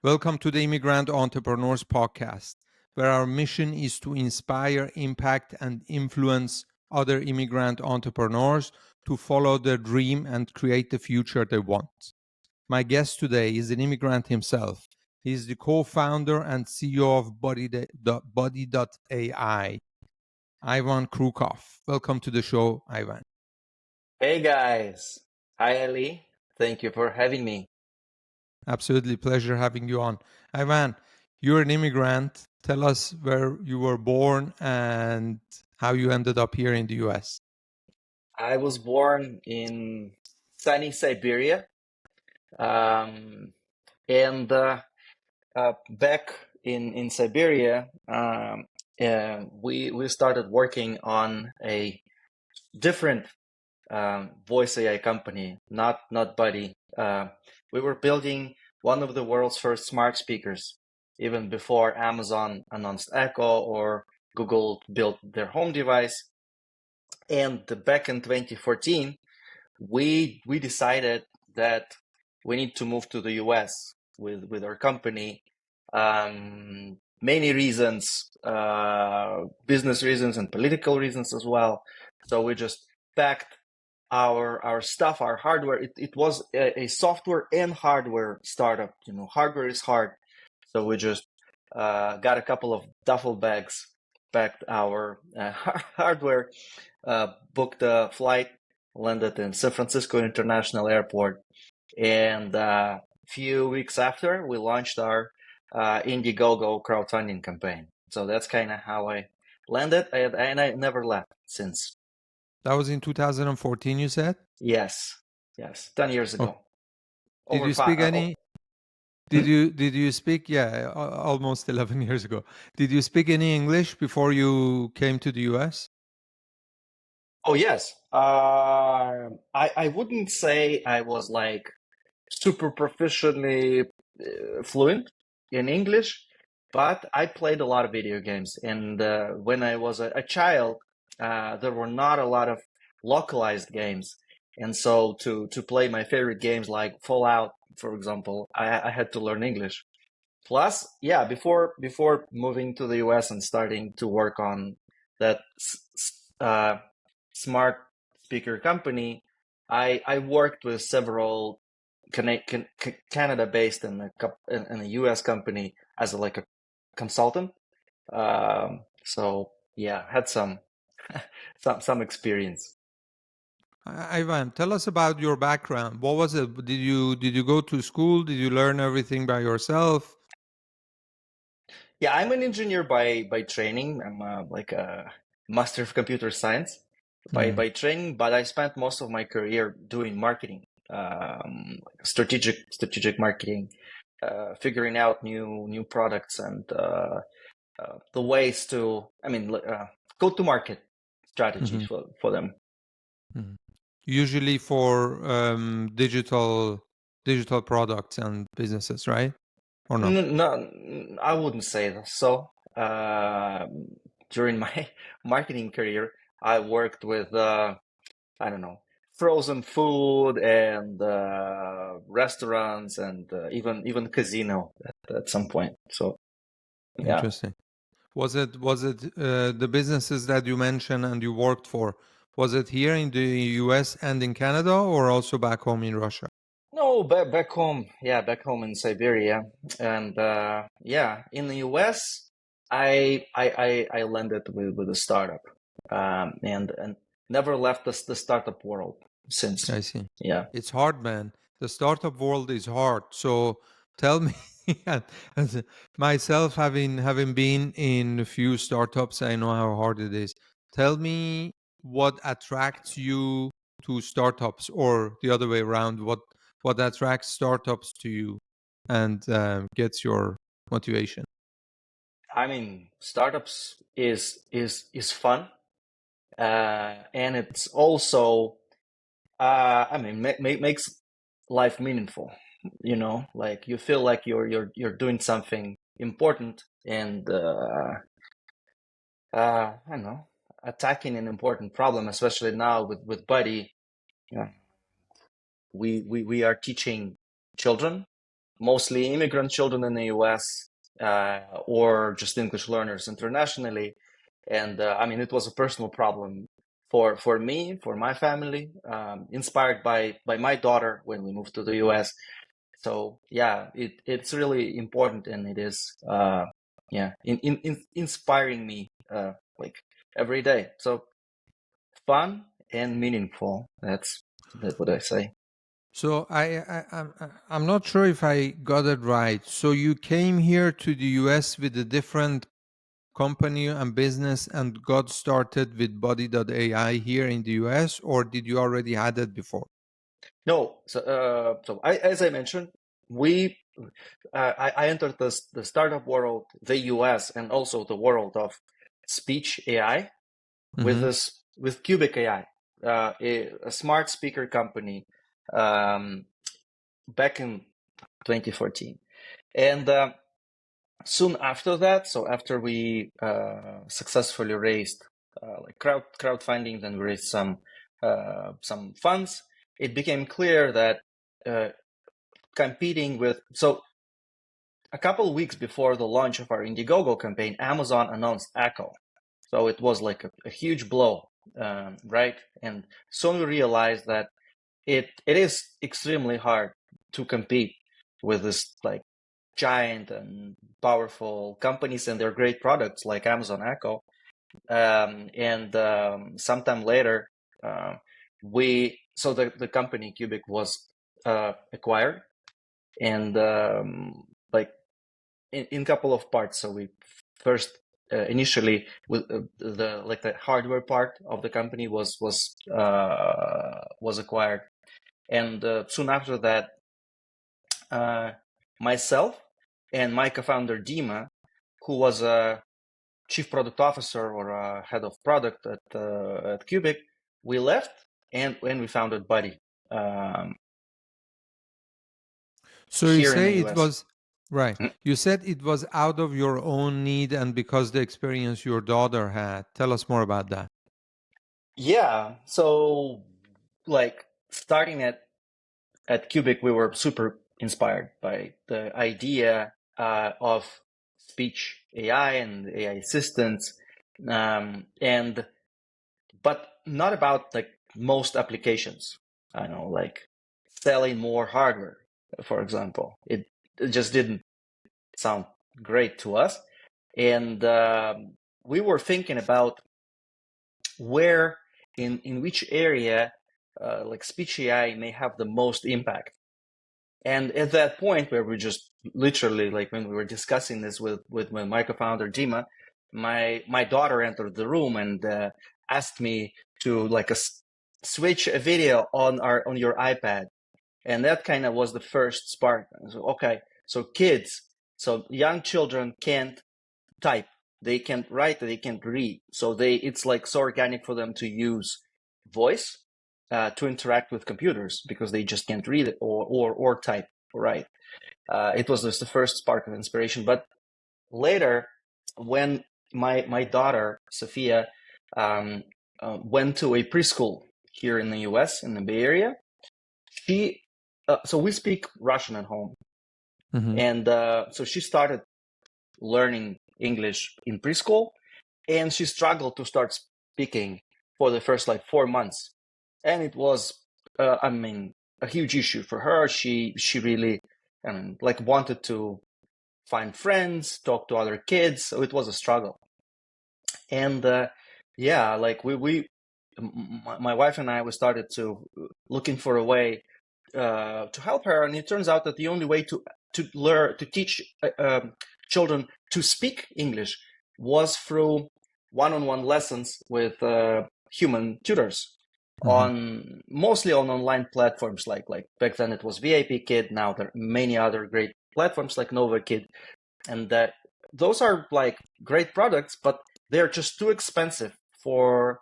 Welcome to the Immigrant Entrepreneurs Podcast, where our mission is to inspire, impact, and influence other immigrant entrepreneurs to follow their dream and create the future they want. My guest today is an immigrant himself. He is the co-founder and CEO of Buddy.ai, Ivan Crewkov. Welcome to the show, Ivan. Hey guys. Hi Ali. Thank you for having me. Absolutely pleasure having you on. Ivan, you're an immigrant. Tell us where you were born and how you ended up here in the US. I was born in sunny Siberia, um, and back in Siberia, we started working on a different voice AI company, not Buddy. We were building one of the world's first smart speakers, even before Amazon announced Echo or Google built their home device. And back in 2014, we decided that we need to move to the US with our company. Many reasons, business reasons and political reasons as well. So we just packed our stuff, our hardware. It was a software and hardware startup. You know, hardware is hard. So we just got a couple of duffel bags, packed our hardware, booked a flight, landed in San Francisco International Airport, and a few weeks after, we launched our Indiegogo crowdfunding campaign. So that's kind of how I landed, and I never left since. That was in 2014, you said? Yes, 10 years ago. Oh. Did you speak any? Hmm? Did you speak? Yeah, almost 11 years ago. Did you speak any English before you came to the US? Oh yes. I wouldn't say I was like super proficiently fluent in English, but I played a lot of video games. And when I was a child, there were not a lot of localized games. And so to play my favorite games like Fallout, for example, I had to learn English. Plus, yeah, before moving to the US and starting to work on that smart speaker company, I worked with several Canada-based and a US company as like a consultant. So yeah, had some some experience. Ivan, tell us about your background. What was it? Did you go to school? Did you learn everything by yourself? Yeah, I'm an engineer by training. I'm like a master of computer science by training, but I spent most of my career doing marketing, strategic marketing, figuring out new products and the ways to, go to market strategies for them. Usually for digital products and businesses, right? Or no? No, I wouldn't say so. During my marketing career, I worked with I don't know, frozen food and restaurants and even casino at some point. So yeah. Interesting. Was it the businesses that you mentioned and you worked for? Was it here in the US and in Canada, or also back home in Russia? No, back home, yeah, back home in Siberia, and yeah, in the US, I landed with a startup, and never left the startup world since. I see. Yeah. It's hard, man. The startup world is hard. So tell me, as myself having been in a few startups, I know how hard it is. Tell me what attracts you to startups, or the other way around. What attracts startups to you and gets your motivation? I mean, startups is fun, and it's also, makes life meaningful. You know, like you feel like you're doing something important and I don't know, attacking an important problem, especially now with Buddy. Yeah, we are teaching children mostly immigrant children in the US, or just English learners internationally. And I mean, it was a personal problem for me, for my family, inspired by my daughter when we moved to the US. So yeah, it's really important, and it is yeah, inspiring me like every day. So fun and meaningful. That's what I say. So I'm not sure if I got it right. So you came here to the US with a different company and business and got started with Buddy.ai here in the US, or did you already had it before? No, so as I mentioned, we I entered the startup world, the US, and also the world of speech AI with Mm-hmm. Cubic AI, a smart speaker company, um, back in 2014. And soon after that, so after we successfully raised like crowdfunding, then we raised some funds, it became clear that competing with, so a couple of weeks before the launch of our Indiegogo campaign, Amazon announced Echo. So it was like a huge blow, right? And soon we realized that it is extremely hard to compete with this like giant and powerful companies and their great products like Amazon Echo. And sometime later, uh, the company Cubic was acquired, and like in couple of parts. So we first initially with the hardware part of the company was acquired, and soon after that, myself and my co-founder Dima, who was a chief product officer or a head of product at Cubic, we left and when we founded Buddy um, So you here in the say it US. was right. You said it was out of your own need and because the experience your daughter had. Tell us more about that. Yeah, so like starting at Cubic, we were super inspired by the idea of speech AI and AI assistants, and but not about like most applications. I know, like selling more hardware, for example. It just didn't sound great to us, and we were thinking about where in which area like speech AI may have the most impact. And at that point where we just literally, like when we were discussing this with my co-founder Dima, my daughter entered the room and asked me to like switch a video on your iPad, and that kind of was the first spark. So okay, so kids, so young children can't type, they can't write, they can't read, so it's like so organic for them to use voice to interact with computers because they just can't read it or type or write. It was just the first spark of inspiration. But later, when my daughter Sophia um, went to a preschool here in the U.S. in the Bay Area, she so we speak Russian at home, Mm-hmm. and so she started learning English in preschool, and she struggled to start speaking for the first like 4 months, and it was I mean a huge issue for her. She really like wanted to find friends, talk to other kids, so it was a struggle. And yeah, like my wife and I, we started to looking for a way to help her, and it turns out that the only way to teach children to speak English was through one-on-one lessons with human tutors Mm-hmm. on mostly on online platforms like back then it was VIP Kid. Now there are many other great platforms like Nova Kid, and that those are like great products, but they're just too expensive for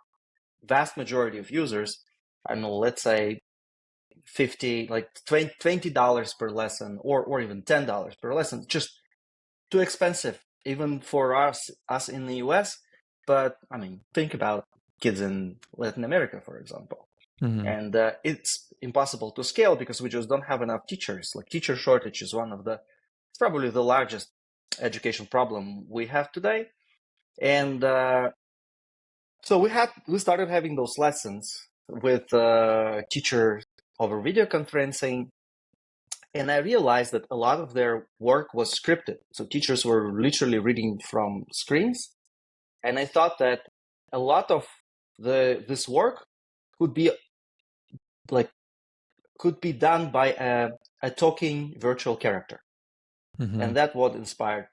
vast majority of users. I don't know, let's say 50 like $20 per lesson, or even $10 per lesson, just too expensive even for us in the US. But I mean, think about kids in Latin America, for example. Hmm. And it's impossible to scale because we just don't have enough teachers. Like teacher shortage is it's probably the largest education problem we have today. And so we started having those lessons with teachers over video conferencing, and I realized that a lot of their work was scripted. So teachers were literally reading from screens, and I thought that a lot of this work could be like could be done by a talking virtual character, Hmm. and that's what inspired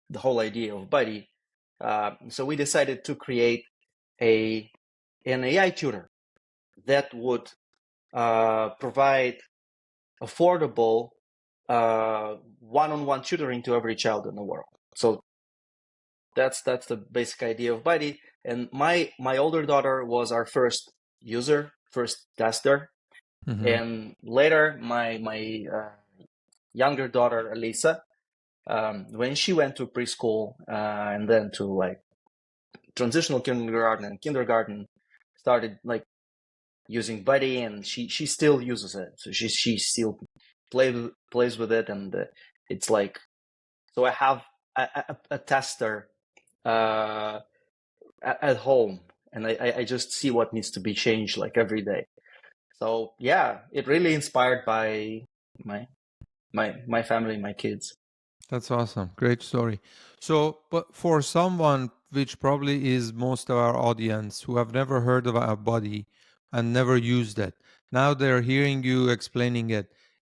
the whole idea of Buddy. So we decided to create an AI tutor that would provide affordable one-on-one tutoring to every child in the world. So that's the basic idea of Buddy. And my older daughter was our first user, first tester, Hmm. and later my younger daughter Elisa, when she went to preschool and then to like transitional kindergarten and kindergarten, started like using Buddy, and she still uses it. So she still plays with it, and it's like, so I have a tester uh, at home, and I just see what needs to be changed like every day. So yeah, it really inspired by my my family, my kids. That's awesome. Great story. So, but for someone, which probably is most of our audience, who have never heard of our body and never used it, now they're hearing you explaining it.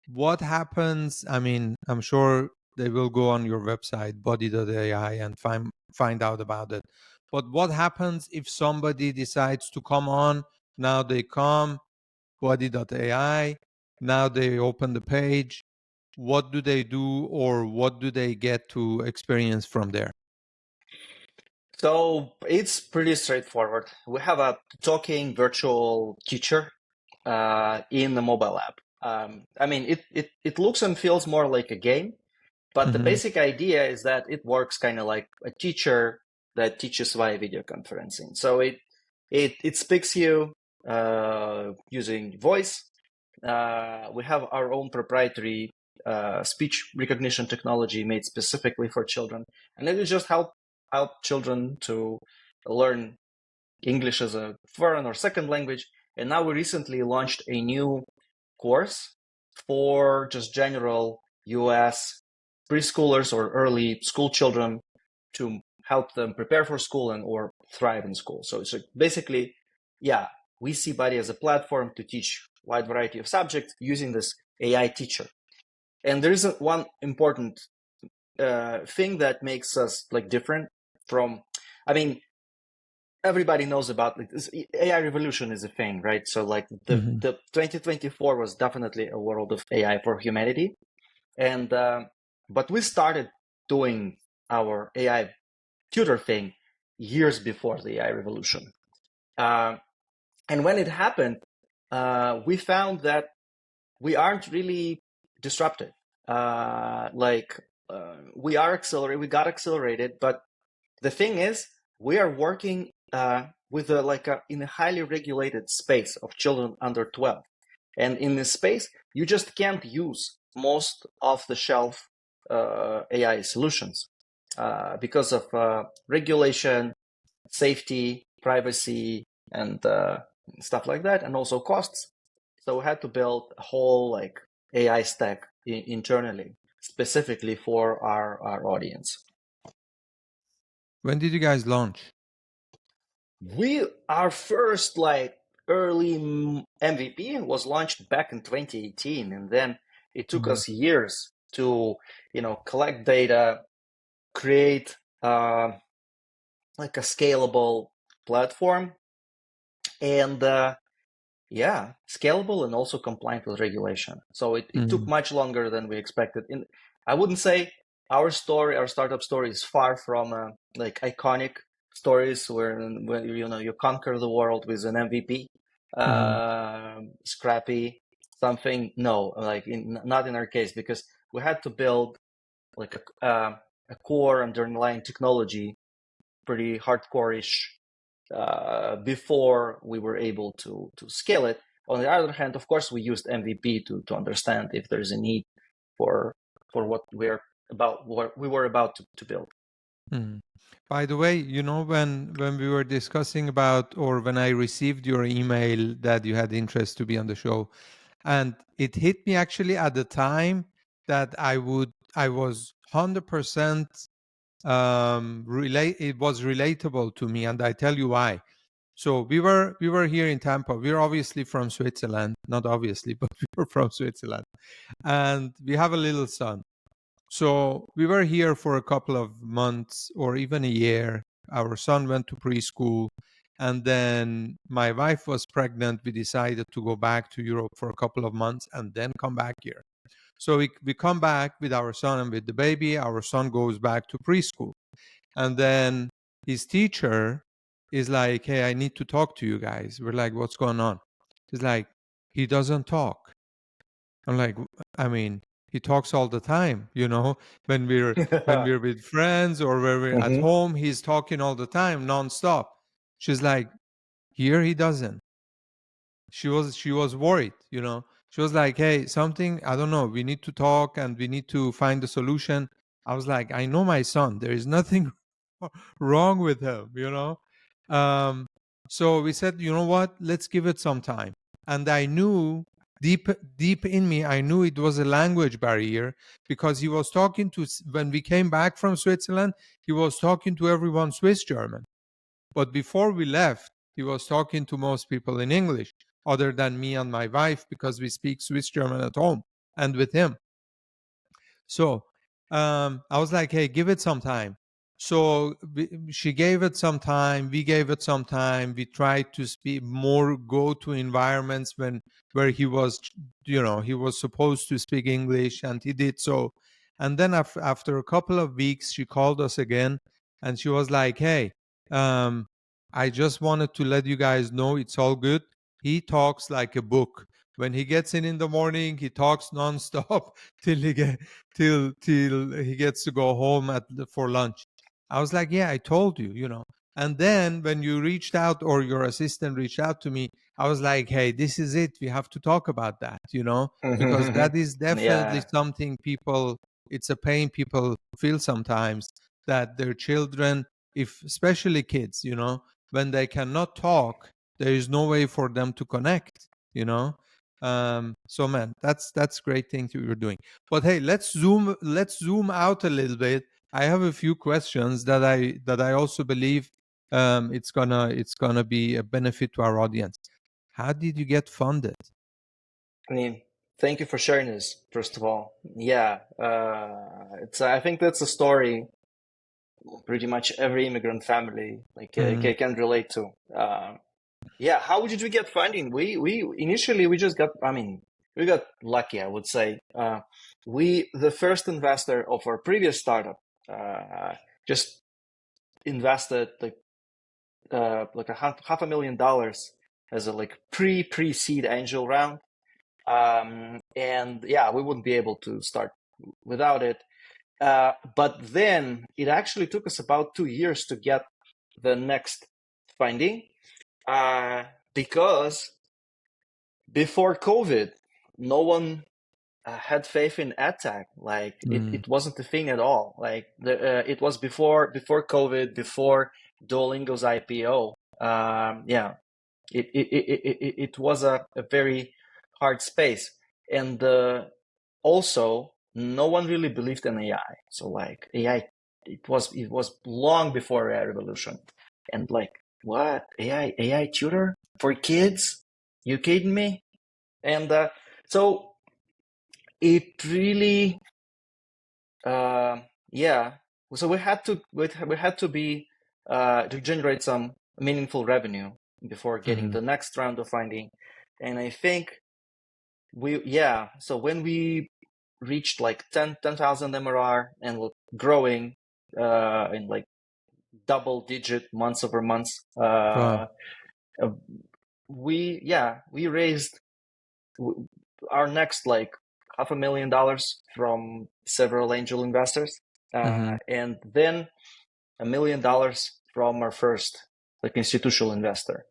What happens? I mean, I'm sure they will go on your website, Buddy.ai, and find out about it. But what happens if somebody decides to come on? Now they come, Buddy.ai. Now they open the page. What do they do, or what do they get to experience from there? So it's pretty straightforward. We have a talking virtual teacher in the mobile app. I mean, it looks and feels more like a game, but the Mm-hmm. basic idea is that it works kind of like a teacher that teaches via video conferencing. So it speaks you using voice. We have our own proprietary speech recognition technology made specifically for children, and it will just help children to learn English as a foreign or second language. And now we recently launched a new course for just general US preschoolers or early school children to help them prepare for school and or thrive in school. So it's basically, yeah, we see Buddy as a platform to teach a wide variety of subjects using this AI teacher. And there is one important thing that makes us like different from, I mean, everybody knows about like this AI revolution is a thing, right? So like Mm-hmm. the 2024 was definitely a world of AI for humanity, and but we started doing our AI tutor thing years before the AI revolution, uh, and when it happened, we found that we aren't really disrupted. We are accelerated, we got accelerated, but the thing is, we are working with in a highly regulated space of children under 12, and in this space, you just can't use most off-the-shelf AI solutions because of regulation, safety, privacy, and stuff like that, and also costs. So we had to build a whole like AI stack internally, specifically for our audience. When did you guys launch? Our first like early MVP was launched back in 2018, and then it took Mm-hmm. us years to collect data, create like a scalable platform, and yeah, scalable and also compliant with regulation. So it took Mm-hmm. much longer than we expected. And I wouldn't say our story, our startup story, is far from like iconic stories where when you conquer the world with an MVP, Mm-hmm. scrappy something. No, like not in our case, because we had to build like a core underlying technology, pretty hardcore-ish, before we were able to scale it. On the other hand, of course, we used MVP to understand if there's a need for what we were about to build. Hmm. By the way, when we were discussing about, or when I received your email that you had interest to be on the show, and it hit me actually at the time that I was 100% it was relatable to me, and I tell you why. So we were here in Tampa. We're obviously from Switzerland, not obviously, but we were from Switzerland, and we have a little son. So we were here for a couple of months or even a year. Our son went to preschool. And then my wife was pregnant. We decided to go back to Europe for a couple of months and then come back here. So we come back with our son and with the baby. Our son goes back to preschool. And then his teacher is like, hey, I need to talk to you guys. We're like, what's going on? He's like, he doesn't talk. I'm like, I mean, he talks all the time, when we're with friends or when we're at Mm-hmm. home, he's talking all the time, nonstop. She's like, here he doesn't. She was worried. She was like, hey, something, I don't know, we need to talk and we need to find a solution. I was like, I know my son. There is nothing wrong with him. Um, so we said, you know what? Let's give it some time. And I knew deep in me, I knew it was a language barrier because he was talking to, when we came back from Switzerland, he was talking to everyone Swiss German. But before we left, he was talking to most people in English, other than me and my wife, because we speak Swiss German at home and with him. So I was like, hey, give it some time. So she gave it some time. We gave it some time. We tried to speak more, go to environments where he was, he was supposed to speak English, and he did so. And then after a couple of weeks, she called us again, and she was like, hey, I just wanted to let you guys know it's all good. He talks like a book. When he gets in the morning, he talks nonstop till he get till he gets to go home for lunch. I was like, yeah, I told you. And then when you reached out, or your assistant reached out to me, I was like, hey, this is it. We have to talk about that, because that is definitely Yeah. something it's a pain people feel sometimes, that their children, if especially kids, when they cannot talk, there is no way for them to connect. So man, that's great thing that you're doing. But hey, let's zoom out a little bit. I have a few questions that I also believe it's gonna be a benefit to our audience. How did you get funded? I mean, thank you for sharing this, first of all. Yeah, I think that's a story pretty much every immigrant family Mm-hmm. can relate to. Yeah, how did we get funding? We initially we just got. I mean, we got lucky, I would say. The first investor of our previous startup just invested like $500,000 as a pre-seed angel round. And yeah, we wouldn't be able to start without it. But then it actually took us about 2 years to get the next funding, because before COVID, no one had faith in edtech. Like Mm. it wasn't a thing at all. Like it was before COVID, before Duolingo's IPO. Yeah, it was a very hard space, and also no one really believed in AI. So like AI, it was long before AI revolution, and like what AI tutor for kids? You kidding me? And so it really, uh, yeah. So we had to be to generate some meaningful revenue before getting Mm-hmm. the next round of funding, and I think yeah. So when we reached like 10,000 MRR and we're growing in like double digit months over months, Wow. uh, we raised our next like $500,000 from several angel investors, Mm-hmm. and then $1 million from our first like institutional investor.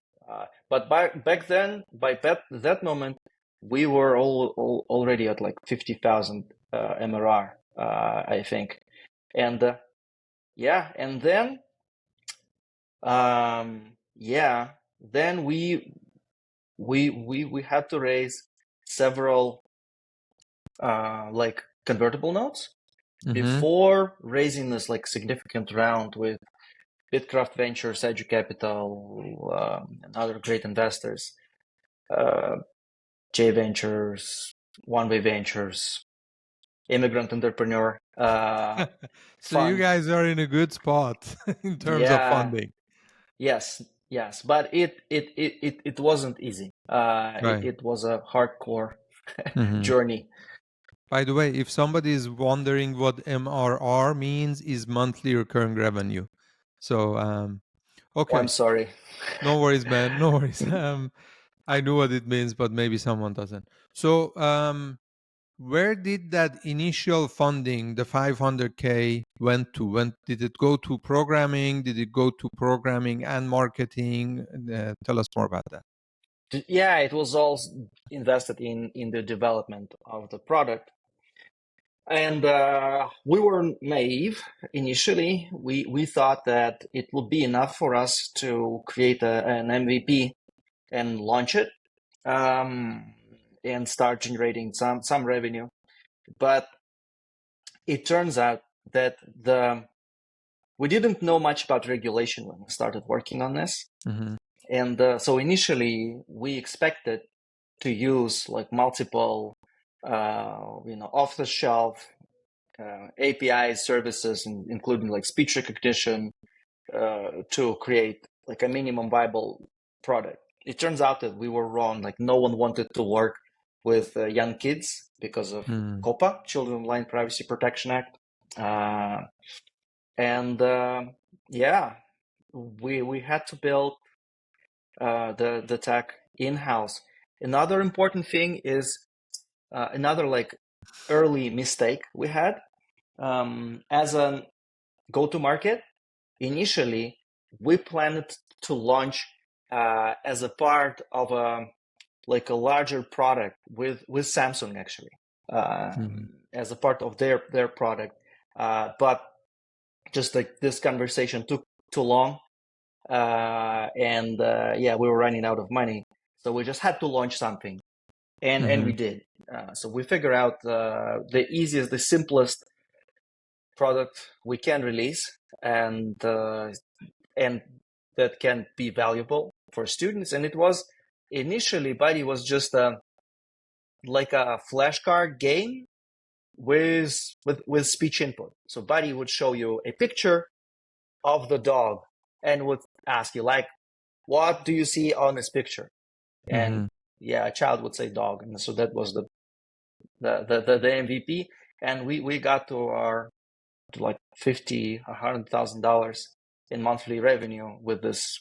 But back then, by that moment, we were already at like 50,000 MRR, I think. And yeah, and then then we had to raise several like convertible notes Mm-hmm. before raising this like significant round with Bitcraft Ventures, Capital, and other great investors, uh, J Ventures, One Way Ventures, Immigrant Entrepreneur So you Fund. guys are in a good spot in terms of Yeah, funding. yes, but it wasn't easy. Right. It was a hardcore Mm-hmm. journey. By the way, if somebody is wondering what MRR means, is monthly recurring revenue. So, Oh, I'm okay, sorry. no worries, man, no worries. I knew what it means, but maybe someone doesn't. So, where did that initial funding, the 500K, went to? When did it go to programming? Did it go to programming and marketing? Tell us more about that. Yeah, it was all invested in the development of the product. And we were naive initially. We thought that it would be enough for us to create an MVP and launch it, um, and start generating some revenue. But it turns out that we didn't know much about regulation when we started working on this. Mm-hmm. And so initially we expected to use like multiple, off the shelf API services, including like speech recognition, to create like a minimum viable product. It turns out that we were wrong. Like no one wanted to work with young kids because of Mm-hmm. COPPA, Children Online Privacy Protection Act. And yeah, we had to build the tech in-house. Another important thing is another like early mistake we had, as a go-to-market. Initially, we planned to launch as a part of a larger product with Samsung, actually, Mm-hmm. as a part of their product. But just like this conversation took too long, and yeah, we were running out of money, so we just had to launch something, and Mm-hmm. we did. So we figured out the easiest, the simplest product we can release, and that can be valuable for students. And it was initially, Buddy was just like a flashcard game with speech input. So Buddy would show you a picture of the dog and would ask you like, what do you see on this picture? And Mm-hmm. yeah, a child would say dog. And so that was the MVP. And we got to like $50,000-$100,000 in monthly revenue with this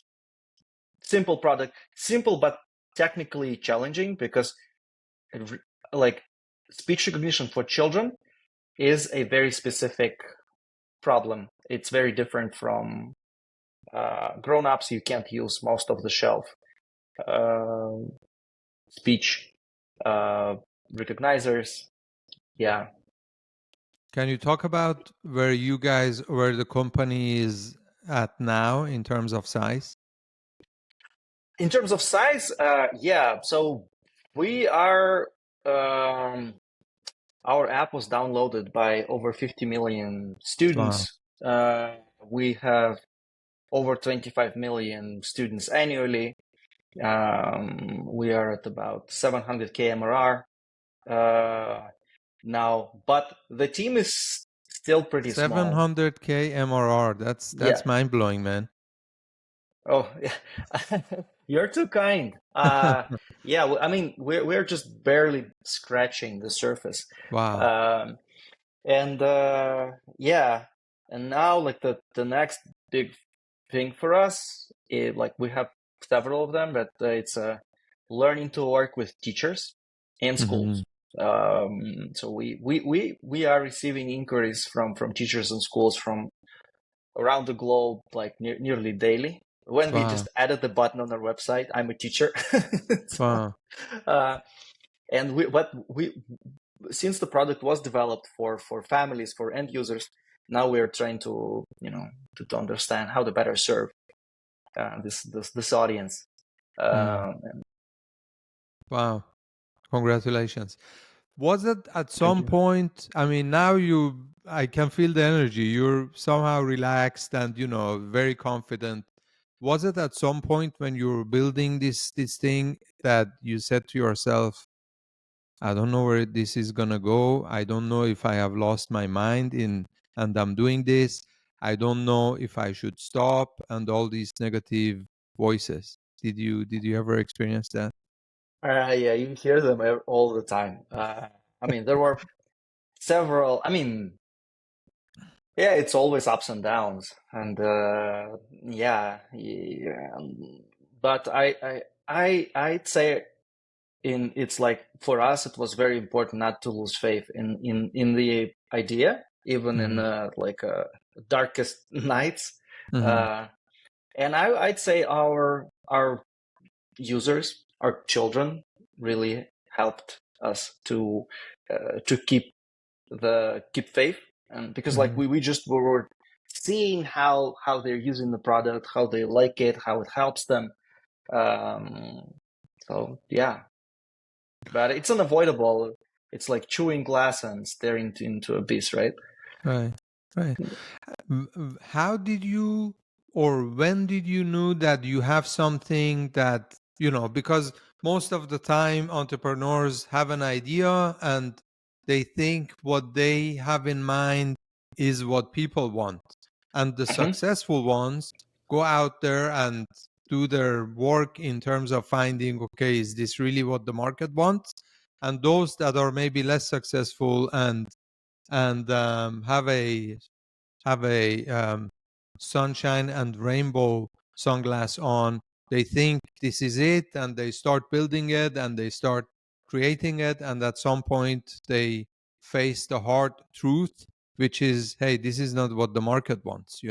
simple product. Simple but technically challenging, because like speech recognition for children is a very specific problem. It's very different from grown-ups. You can't use most of the shelf speech recognizers. Yeah. Can you talk about where the company is at now in terms of size? In terms of size, yeah. So we are. Um, our app was downloaded by over 50 million Wow. students. We have over 25 million students annually. We are at about 700K MRR now, but the team is still pretty small. 700K MRR. Yeah. That's mind blowing, man. Oh, yeah. You're too kind. Yeah, I mean, we're just barely scratching the surface. Wow. Um, and yeah, and now like the next big thing for us, like we have several of them, but it's learning to work with teachers and Mm-hmm. schools. So we are receiving inquiries from teachers and schools from around the globe, like nearly daily. when we Wow. just added the button on our website. I'm a teacher. So, Wow. uh, and we since the product was developed for families, for end users, now we're trying to, to understand how to better serve this audience. Mm. And Wow. Congratulations. Was it at thank some you. point? I mean, now I can feel the energy. You're somehow relaxed and, very confident. Was it at some point when you were building this thing that you said to yourself, I don't know where this is gonna go. I don't know if I have lost my mind and I'm doing this. I don't know if I should stop, and all these negative voices. Did you ever experience that? Yeah, you hear them all the time. I mean, there were several. I mean, yeah, it's always ups and downs, and yeah. But I'd say it's like for us, it was very important not to lose faith in the idea, even in Mm-hmm. darkest nights. Mm-hmm. Uh, and I'd say our users, our children, really helped us to keep faith, and because like Mm-hmm. we just were seeing how they're using the product, how they like it, how it helps them. So yeah, but it's unavoidable. It's like chewing glass and staring into abyss, right? Right. Right. How did you, or when did you know that you have something that, because most of the time entrepreneurs have an idea and they think what they have in mind is what people want. And the Mhm. successful ones go out there and do their work in terms of finding, okay, is this really what the market wants? And those that are maybe less successful and have a sunshine and rainbow sunglass on. They think this is it, and they start building it, and they start creating it, and at some point they face the hard truth, which is, hey, this is not what the market wants.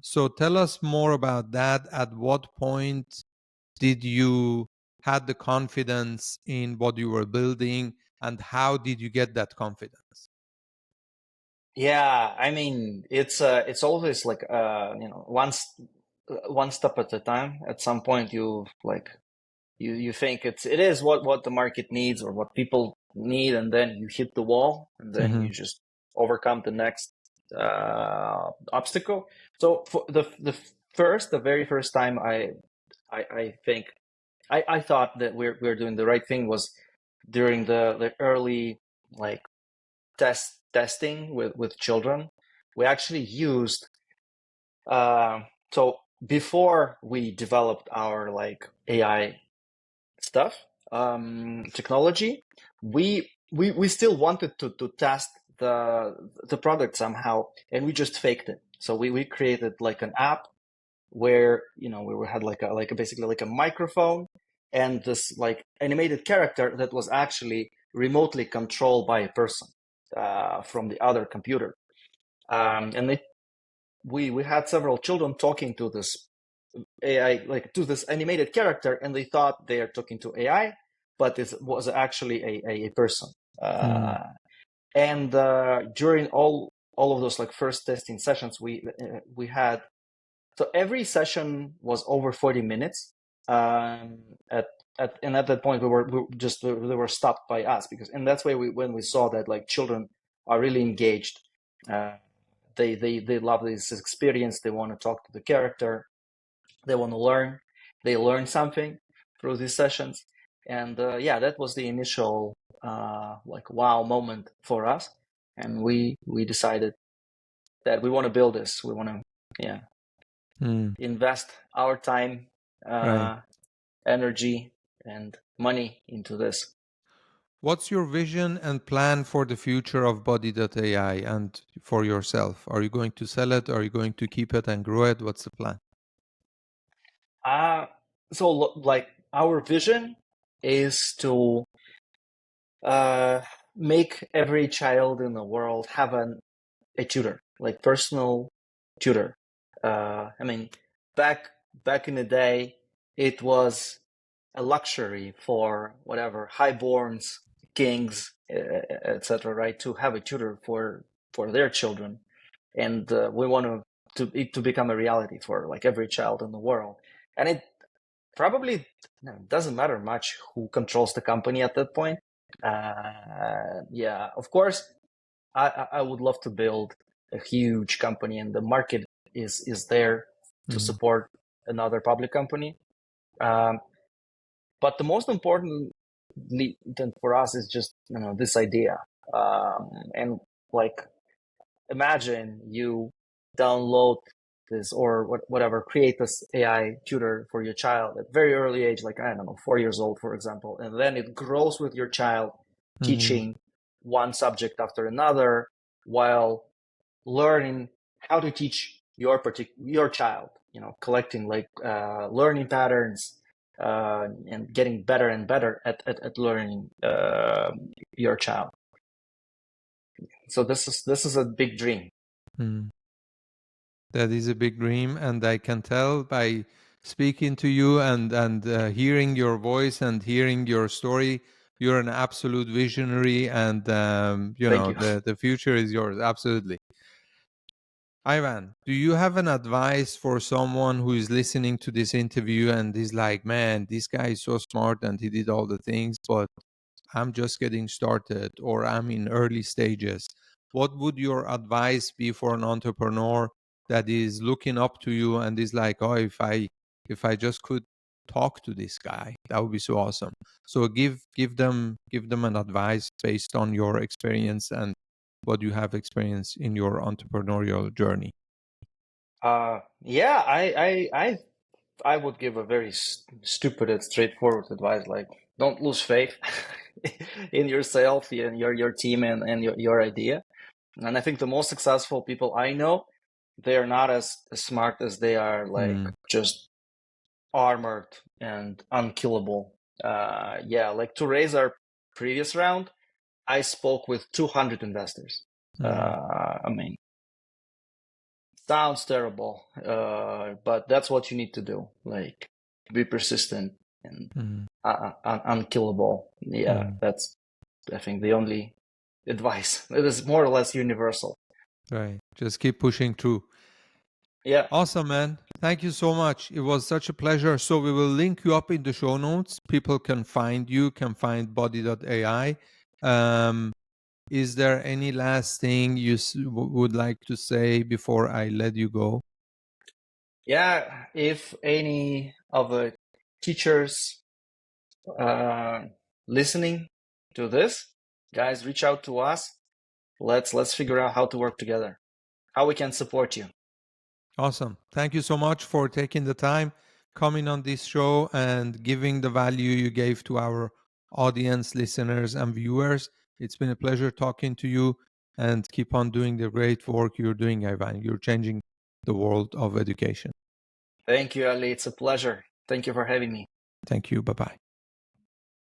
So tell us more about that. At what point did you had the confidence in what you were building, and how did you get that confidence? Yeah, I mean, it's always like one step at a time. At some point, you think it is what the market needs or what people need, and then you hit the wall, and then Mm-hmm. you just overcome the next obstacle. So for the very first time, I think I thought that we're doing the right thing was during the early like testing with children. We actually used uh, so before we developed our like AI stuff, technology, we still wanted to test the product somehow, and we just faked it. So we created like an app where we had like a basically like a microphone and this like animated character that was actually remotely controlled by a person from the other computer. And we had several children talking to this AI, like to this animated character, and they thought they are talking to AI, but it was actually a person. Mm-hmm. And during all of those like first testing sessions, we had so every session was over 40 minutes. Um, at that point they were stopped by us because and that's why when we saw that like children are really engaged. Uh, they love this experience. They want to talk to the character. They want to learn. They learn something through these sessions, and yeah, that was the initial like wow moment for us, and we decided that we want to build this. We want to yeah Mm. invest our time, Right. uh, energy, and money into this. What's your vision and plan for the future of Buddy.ai and for yourself? Are you going to sell it? Are you going to keep it and grow it? What's the plan? Uh, like our vision is to uh, make every child in the world have a tutor, like personal tutor. I mean, back in the day, it was a luxury for whatever highborns, kings, etc., right, to have a tutor for their children, and we want it to become a reality for like every child in the world. And it probably doesn't matter much who controls the company at that point. Yeah, of course, I would love to build a huge company, and the market is there to support another public company. But the most important thing for us is just this idea, and like imagine you download this or whatever, create this AI tutor for your child at very early age, like I don't know, 4 years old, for example, and then it grows with your child, teaching one subject after another while learning how to teach your child, collecting like learning patterns, and getting better and better at learning your child. So this is a big dream. That is a big dream, and I can tell by speaking to you and hearing your voice and hearing your story, you're an absolute visionary, and Thank you. the future is yours. Absolutely. Ivan, do you have an advice for someone who is listening to this interview and is like, man, this guy is so smart and he did all the things, but I'm just getting started or I'm in early stages? What would your advice be for an entrepreneur that is looking up to you and is like, oh, if I just could talk to this guy, that would be so awesome. So give them an advice based on your experience and what you have experienced in your entrepreneurial journey. Yeah, I would give a very stupid and straightforward advice, like don't lose faith in yourself and your team and your idea. And I think the most successful people I know, they are not as smart as they are like just armored and unkillable. Yeah, like to raise our previous round, I spoke with 200 investors. I mean, sounds terrible, but that's what you need to do. Like, be persistent and unkillable. Yeah, that's, I think, the only advice. It is more or less universal. Right. Just keep pushing through. Yeah. Awesome, man. Thank you so much. It was such a pleasure. So we will link you up in the show notes. People can find you, can find Buddy.ai. Is there any last thing you would like to say before I let you go? Yeah, if any of the teachers listening to this, guys, reach out to us. Let's figure out how to work together, how we can support you. Awesome. Thank you so much for taking the time, coming on this show and giving the value you gave to our audience, listeners, and viewers. It's been a pleasure talking to you, and keep on doing the great work you're doing, Ivan. You're changing the world of education. Thank you, Ali. It's a pleasure. Thank you for having me. Thank you. Bye-bye.